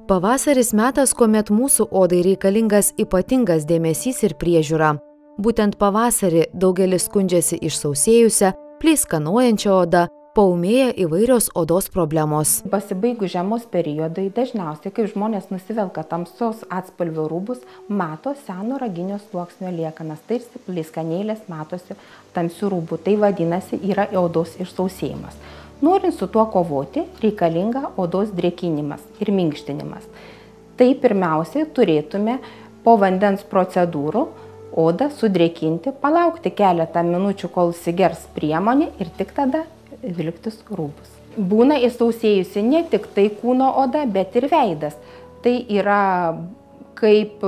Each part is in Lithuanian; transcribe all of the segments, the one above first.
Pavasaris metas, kuomet mūsų odai reikalingas ypatingas dėmesys ir priežiūra. Būtent pavasarį daugelis skundžiasi išsausėjusią, pleiskanojančią odą, paūmėja įvairios odos problemos. Pasibaigus žiemos periodai dažniausiai, kai žmonės nusivelka tamsos atspalvio rūbus, mato seno raginio sluoksnio liekanas, tarsi pleiskanėlės matosi tamsių rūbų. Tai vadinasi, yra odos išsausėjimas. Norint su tuo kovoti, reikalinga odos drėkinimas ir minkštinimas. Tai pirmiausiai turėtume po vandens procedūrų odą sudrėkinti, palaukti keletą minučių, kol įsigers priemonė ir tik tada vilktis rūbus. Būna išsausėjusi ne tik tai kūno oda, bet ir veidas. Tai yra kaip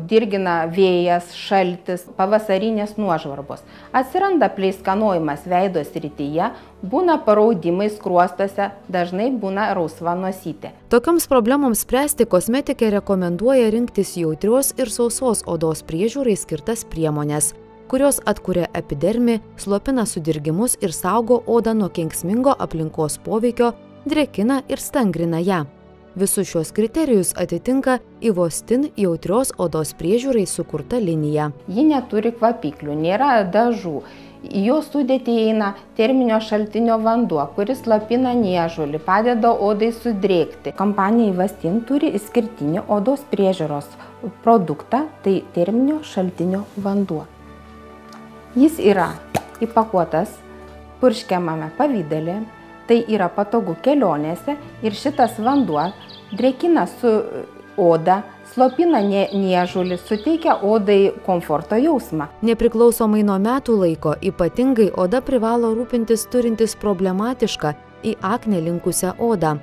dirgina vėjas, šaltis, pavasarinės nuožvarbos. Atsiranda pleiskanojimas veido srityje, būna paraudimai skruostuose, dažnai būna rausva nosytė. Tokioms problemoms spręsti kosmetikė rekomenduoja rinktis jautrios ir sausos odos priežiūrai skirtas priemones, kurios atkuria epidermį, slopina sudirgimus ir saugo odą nuo kenksmingo aplinkos poveikio, drėkina ir stangrina ją. Visus šios kriterijus atitinka Ivostin jautrios odos priežiūrai sukurta linija. Ji neturi kvapiklių, nėra dažų. Į jo sudėtį įeina terminio šaltinio vanduo, kuris slopina niežulį, padeda odai sudrėkti. Kompanija Ivostin turi išskirtinį odos priežiūros produktą, tai terminio šaltinio vanduo. Jis yra įpakuotas purškiamame pavidale, tai yra patogu kelionėse ir šitas vanduo drėkina su oda, slopina niežulį, suteikia odai komforto jausmą. Nepriklausomai nuo metų laiko, ypatingai oda privalo rūpintis turintis problematišką į aknę linkusią odą.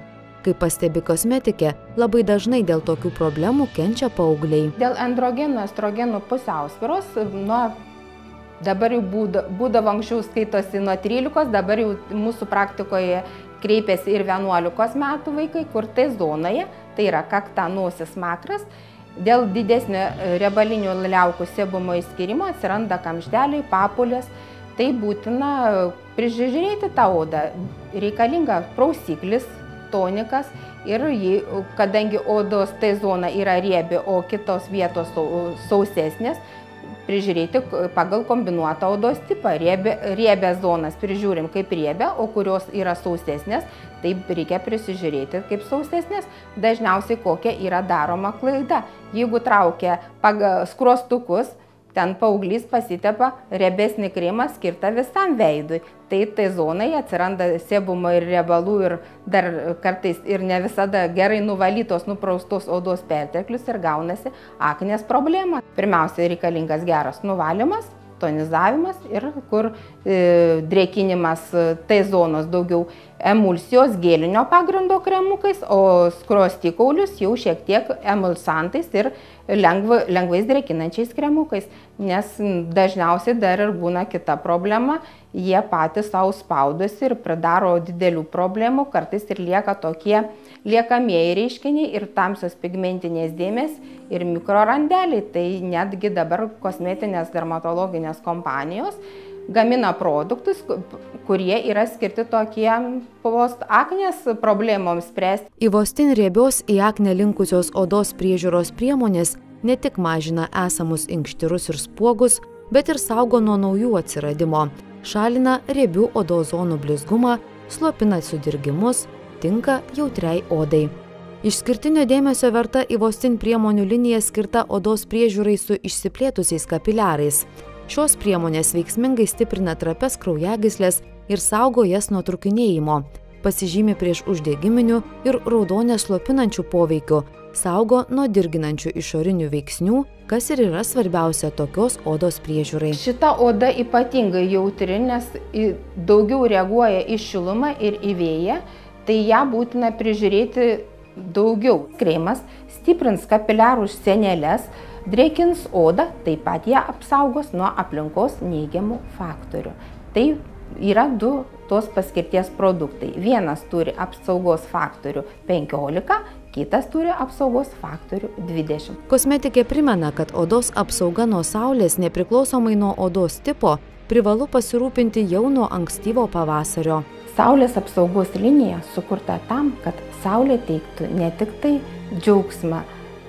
Kaip pastebi kosmetikė, labai dažnai dėl tokių problemų kenčia paaugliai. Dėl androgenų, estrogenų pusiausvyros dabar jau būdavo anksčiau skaitosi nuo 13, dabar jau mūsų praktikoje kreipiasi ir 11 metų vaikai, kur tai zonoje, tai yra kakta, nosis, smakras, dėl didesnio riebalinių liaukų sebumo išskyrimo atsiranda kamšteliai, papulės. Tai būtina prižiūrėti tą odą. Reikalinga prausiklis, tonikas ir kadangi odos tai zona yra riebi, o kitos vietos sausesnės, prižiūrėti pagal kombinuotą odos tipą. Riebės zonas prižiūrim kaip riebę, o kurios yra sausesnės, taip reikia prisižiūrėti kaip sausesnės. Dažniausiai kokia yra daroma klaida. Jeigu traukia skruostukus, ten paauglys pasitepa riebesnį kremą skirtą visam veidui. Tai zonai atsiranda sebumo ir riebalų ir dar kartais ir ne visada gerai nuvalytos, nupraustos odos perteklius ir gaunasi aknės problema. Pirmiausia, reikalingas geras nuvalymas, tonizavimas ir kur drėkinimas tai zonos daugiau emulsijos gėlinio pagrindo kremukais, o skruostikaulius jau šiek tiek emulsantais ir lengvais drėkinančiais kremukais. Nes dažniausiai dar ir būna kita problema, jie patys savo spaudosi ir pridaro didelių problemų, kartais ir lieka tokie liekamieji reiškiniai ir tamsios pigmentinės dėmės ir mikrorandeliai. Tai netgi dabar kosmetinės dermatologinės kompanijos gamina produktus, kurie yra skirti tokiem post-aknės problemoms spręsti. Ivostin riebios į aknę linkusios odos priežiūros priemonės ne tik mažina esamus inkštirus ir spuogus, bet ir saugo nuo naujų atsiradimo, šalina riebių odos zonų blizgumą, slopina sudirgimus, tinka jautriai odai. Išskirtinio dėmesio verta Ivostin priemonių linija skirta odos priežiūrai su išsiplėtusiais kapiliarais. Šios priemonės veiksmingai stiprina trapias kraujagyslės ir saugo jas nuo trūkinėjimo, pasižymi prieš uždegiminių ir raudonę slopinančių poveikių, saugo nuo dirginančių išorinių veiksnių, kas ir yra svarbiausia tokios odos priežiūrai. Šita oda ypatingai jautri, nes daugiau reaguoja į šilumą ir į vėją, tai ją būtina prižiūrėti daugiau. Kremas stiprins kapiliarų sienelės, drėkins odą, taip pat ją apsaugos nuo aplinkos neigiamų faktorių. Tai yra du tos paskirties produktai. Vienas turi apsaugos faktorių 15, kitas turi apsaugos faktorių 20. Kosmetikė primena, kad odos apsauga nuo saulės nepriklausomai nuo odos tipo privalu pasirūpinti jau nuo ankstyvo pavasario. Saulės apsaugos linija sukurta tam, kad saulė teiktų ne tik tai džiaugsmą,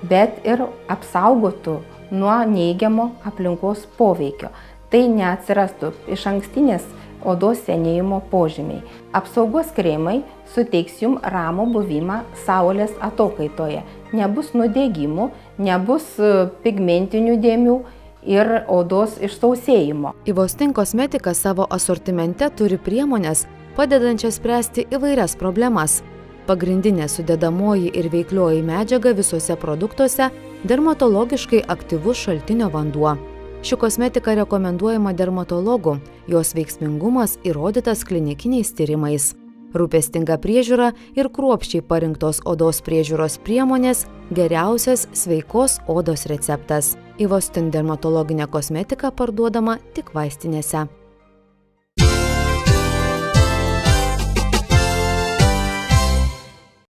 bet ir apsaugotų nuo neigiamo aplinkos poveikio. Tai neatsirastų išankstinės odos senėjimo požymiai. Apsaugos kremai suteiks jums ramų buvimą saulės atokaitoje. Nebus nudegimų, nebus pigmentinių dėmių ir odos išsausėjimo. Ivostin kosmetika savo asortimente turi priemones, padedančias spręsti įvairias problemas. Pagrindinė sudedamoji ir veiklioji medžiaga visuose produktuose – dermatologiškai aktyvus šaltinio vanduo. Ši kosmetika rekomenduojama dermatologų, jos veiksmingumas įrodytas klinikiniais tyrimais. Rūpestinga priežiūra ir kruopščiai parinktos odos priežiūros priemonės – geriausias sveikos odos receptas. Ivostin dermatologinė kosmetika parduodama tik vaistinėse.